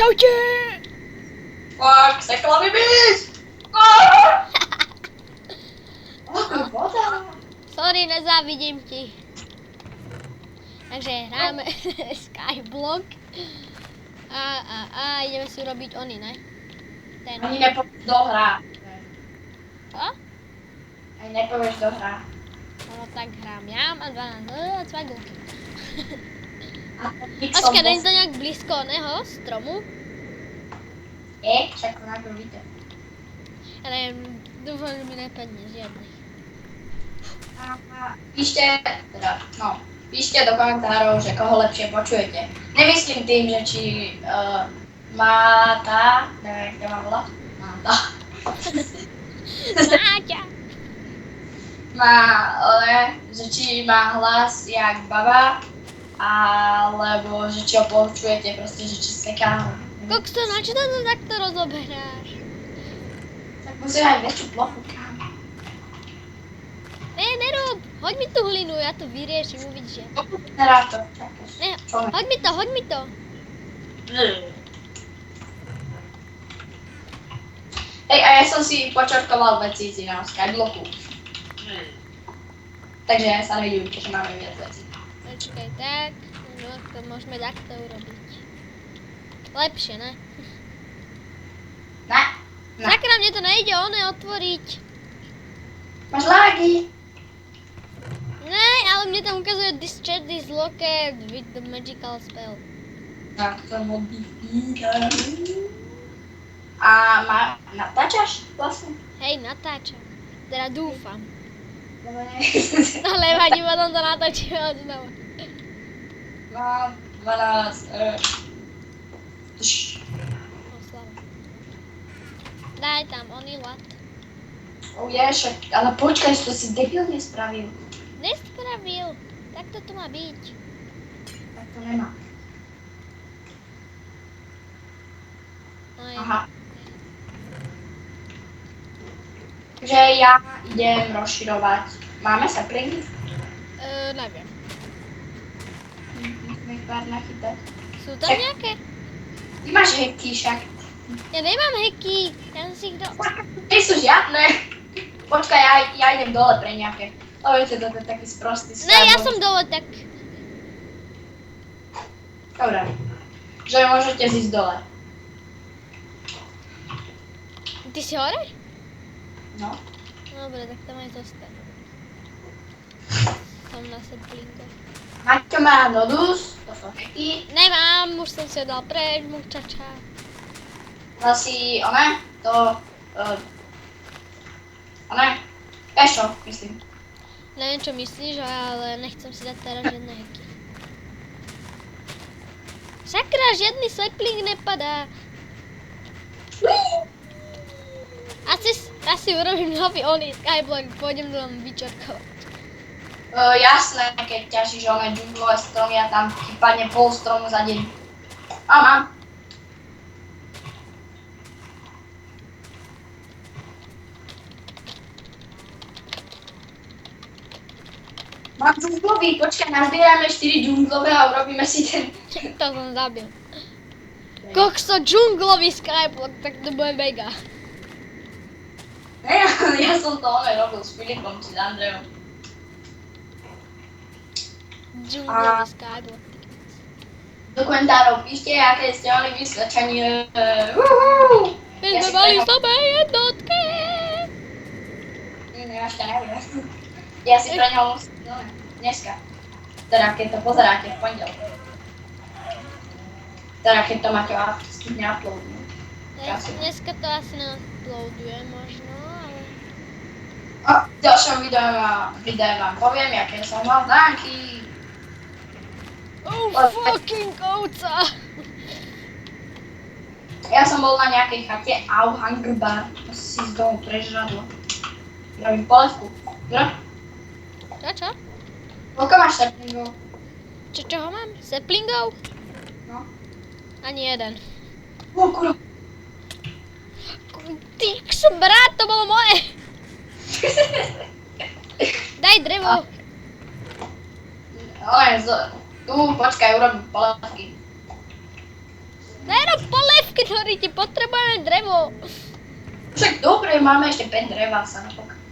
Čaute! Fuck, sekla mi byť! Voda. Sorry, nezávidím ti. Takže hráme Skyblock. A ideme si urobiť ony, ne? Ten. Ani nepovieš do hra. Čo? Ani nepovieš do hra. No tak hrám ja, mám 12, cvagulky. A Počkaj, není to nejak blízko oného stromu? Však to najprv víte. Ja neviem, dúfam, že mi nepadne žiadny. Píšte do komentárov, že koho lepšie počujete. Nemyslím tým, že či Máta, neviem, jak to má volať? Máta. Máťa! Že či má hlas jak baba, alebo že či ho počujete proste, že či seká. Kokso, na čo to takto rozoberáš? Tak musím aj väčšiu plochu, kámo. Nerob! Hoď mi tú hlinu, ja to vyriešim, uvidíš. Generátor, čakáš. Ne, Čo ne? hoď mi to. Hej, a ja som si počorkoval veci na Skyblocku. Takže sa nedivujte, že máme viac vecí. Počkaj, tak. No, to môžeme takto urobiť. Lepšie, ne? Ne? Sakra, mne to nejde otvoriť. Máš lágy? Ne, ale mne tam ukazuje this chat is locked with the magical spell. Tak to modifíka. A natáčaš vlastne? Hej, natáčam. Teda dúfam. Lebo ne. Ale vadí, potom to natáčime od znova. Mám 12. Oslava. Daj tam, oný lat. Ale počkaj, to si debilne spravil. Nespravil. Takto to má byť. Tak to nemá. No je. Aha. Takže ja idem rozširovať. Máme saplingy? Neviem. Musíme ich pár nachytať. Sú tam nejaké? Ty máš heky však. Ja nemám heky. Ja som si ich Nie sú žiadne. Počkaj, ja idem dole pre nejaké. Lebo viete, toto je taký sprostý stav. Ne, ja som dole, tak... Dobre. Že môžete zísť dole. Ty si hore? No. Dobre, tak tam aj zostaň. Som na seplingu. Maťo má nodus, to sú heky. Nemám, už som si ho dal preč, mučača. Dal si pešo, myslím. Neviem, čo myslíš, ale nechcem si dať teraz žiadne heky. Sakra, žiadny sapling nepadá. Asi urobím nový oný Skyblock, pôjdem do tom vyčorkovať. Jasné, keď ťažíš oné džunglové stromy a tam ti padne pol stromu za deň. A mám. Mám džunglový, počkaj, nazbierame 4 džunglové a urobíme si ten... To som zabil. Kokso, džunglový Skyblock, tak to bude mega. Ja som to robil s Filipom či s Andrejom. Džunglový Skyblock. Do komentárov píšte, aké ste mali vysvedčenie. My sme mali samé jednotky. Ja ešte neviem. Ja si pre ňou musím dneska. Teda keď to pozeráte v pondelok. Teda keď to máte stihne uploadnúť. Dneska to asi neuploaduje možno, ale... V ďalšom videu vám poviem, aké som mal dánky. Oh fucking ovca! Ja som bol na nejakej chate Au Hunger Bar. Musím si z domu prežradlo. Robím polevku. Čo? Koľko máš saplingov? Čoho mám? Saplingov? No. Ani jeden. Kurva. Ty brat, to bolo moje! Daj drevo. Tu, počkaj, urobím polevky. Nerob polevky, ktorý ti potrebujeme drevo. Však dobre, máme ešte 5 dreva sa napokon.